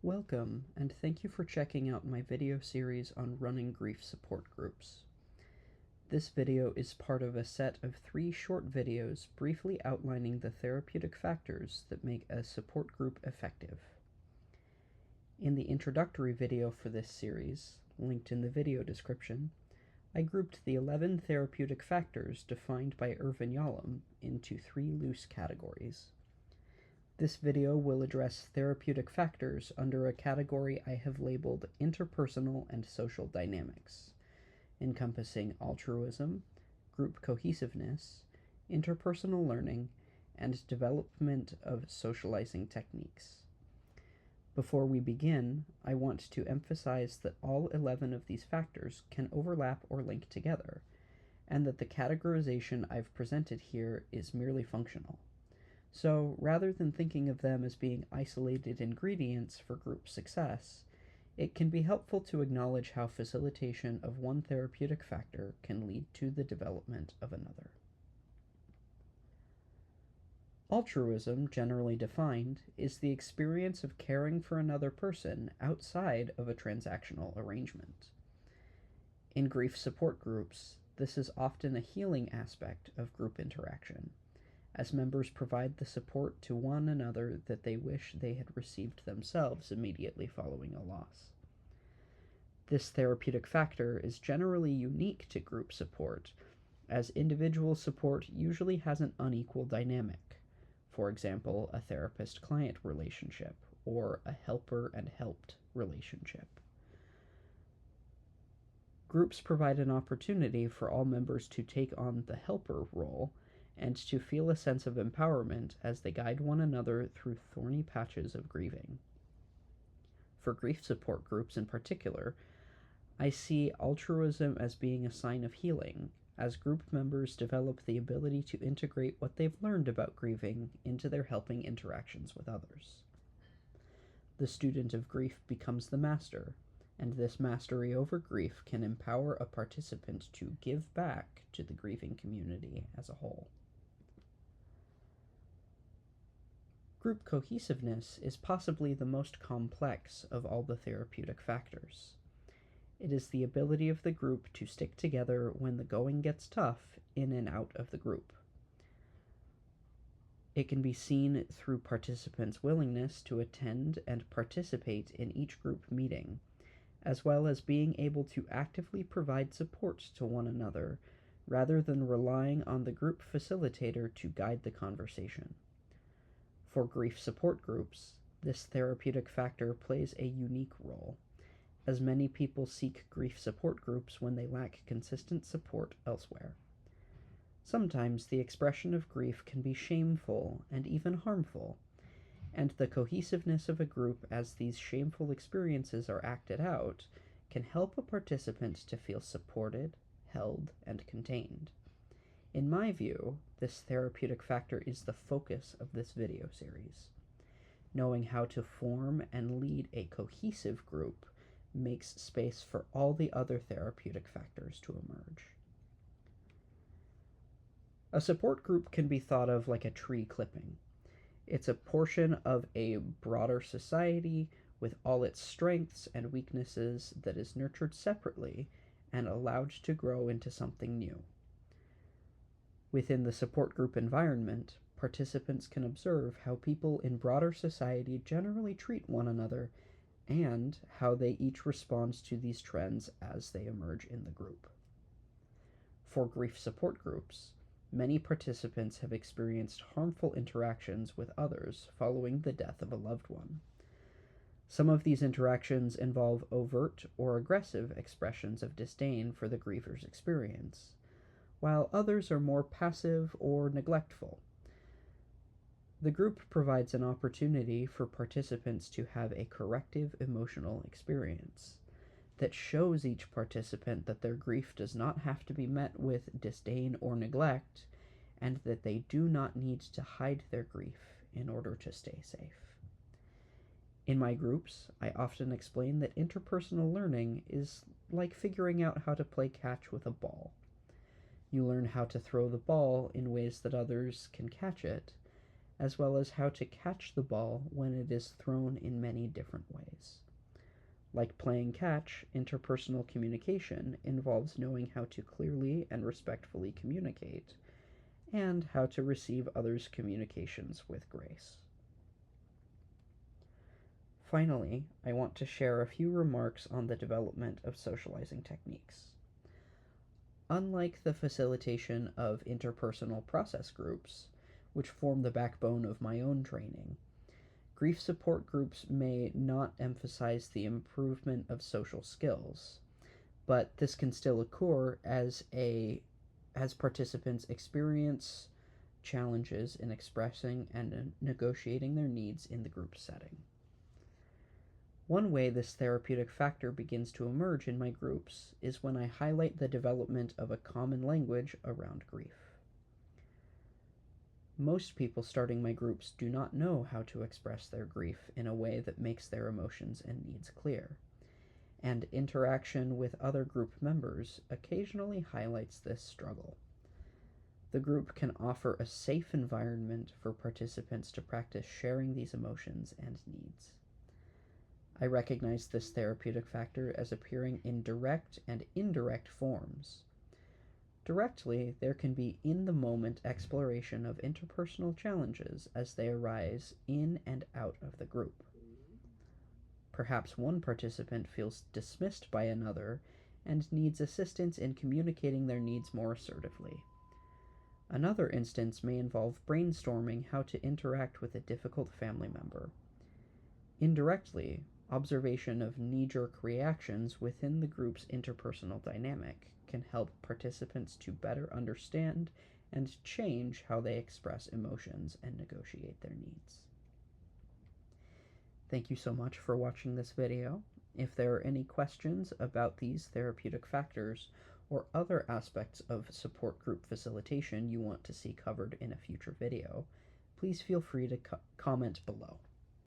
Welcome, and thank you for checking out my video series on running grief support groups. This video is part of a set of 3 short videos briefly outlining the therapeutic factors that make a support group effective. In the introductory video for this series, linked in the video description, I grouped the 11 therapeutic factors defined by Irvin Yalom into 3 loose categories. This video will address therapeutic factors under a category I have labeled Interpersonal and Social Dynamics, encompassing altruism, group cohesiveness, interpersonal learning, and development of socializing techniques. Before we begin, I want to emphasize that all 11 of these factors can overlap or link together, and that the categorization I've presented here is merely functional. So, rather than thinking of them as being isolated ingredients for group success, it can be helpful to acknowledge how facilitation of one therapeutic factor can lead to the development of another. Altruism, generally defined, is the experience of caring for another person outside of a transactional arrangement. In grief support groups, this is often a healing aspect of group interaction, as members provide the support to one another that they wish they had received themselves immediately following a loss. This therapeutic factor is generally unique to group support, as individual support usually has an unequal dynamic, for example, a therapist-client relationship or a helper and helped relationship. Groups provide an opportunity for all members to take on the helper role and to feel a sense of empowerment as they guide one another through thorny patches of grieving. For grief support groups in particular, I see altruism as being a sign of healing, as group members develop the ability to integrate what they've learned about grieving into their helping interactions with others. The student of grief becomes the master, and this mastery over grief can empower a participant to give back to the grieving community as a whole. Group cohesiveness is possibly the most complex of all the therapeutic factors. It is the ability of the group to stick together when the going gets tough in and out of the group. It can be seen through participants' willingness to attend and participate in each group meeting, as well as being able to actively provide support to one another rather than relying on the group facilitator to guide the conversation. For grief support groups, this therapeutic factor plays a unique role, as many people seek grief support groups when they lack consistent support elsewhere. Sometimes the expression of grief can be shameful and even harmful, and the cohesiveness of a group as these shameful experiences are acted out can help a participant to feel supported, held, and contained. In my view, this therapeutic factor is the focus of this video series. Knowing how to form and lead a cohesive group makes space for all the other therapeutic factors to emerge. A support group can be thought of like a tree clipping. It's a portion of a broader society with all its strengths and weaknesses that is nurtured separately and allowed to grow into something new. Within the support group environment, participants can observe how people in broader society generally treat one another and how they each respond to these trends as they emerge in the group. For grief support groups, many participants have experienced harmful interactions with others following the death of a loved one. Some of these interactions involve overt or aggressive expressions of disdain for the griever's experience, while others are more passive or neglectful. The group provides an opportunity for participants to have a corrective emotional experience that shows each participant that their grief does not have to be met with disdain or neglect, and that they do not need to hide their grief in order to stay safe. In my groups, I often explain that interpersonal learning is like figuring out how to play catch with a ball. You learn how to throw the ball in ways that others can catch it, as well as how to catch the ball when it is thrown in many different ways. Like playing catch, interpersonal communication involves knowing how to clearly and respectfully communicate, and how to receive others' communications with grace. Finally, I want to share a few remarks on the development of socializing techniques. Unlike the facilitation of interpersonal process groups, which form the backbone of my own training, grief support groups may not emphasize the improvement of social skills, but this can still occur as participants experience challenges in expressing and negotiating their needs in the group setting. One way this therapeutic factor begins to emerge in my groups is when I highlight the development of a common language around grief. Most people starting my groups do not know how to express their grief in a way that makes their emotions and needs clear, and interaction with other group members occasionally highlights this struggle. The group can offer a safe environment for participants to practice sharing these emotions and needs. I recognize this therapeutic factor as appearing in direct and indirect forms. Directly, there can be in the moment exploration of interpersonal challenges as they arise in and out of the group. Perhaps one participant feels dismissed by another and needs assistance in communicating their needs more assertively. Another instance may involve brainstorming how to interact with a difficult family member. Indirectly, observation of knee-jerk reactions within the group's interpersonal dynamic can help participants to better understand and change how they express emotions and negotiate their needs. Thank you so much for watching this video. If there are any questions about these therapeutic factors or other aspects of support group facilitation you want to see covered in a future video, please feel free to comment below.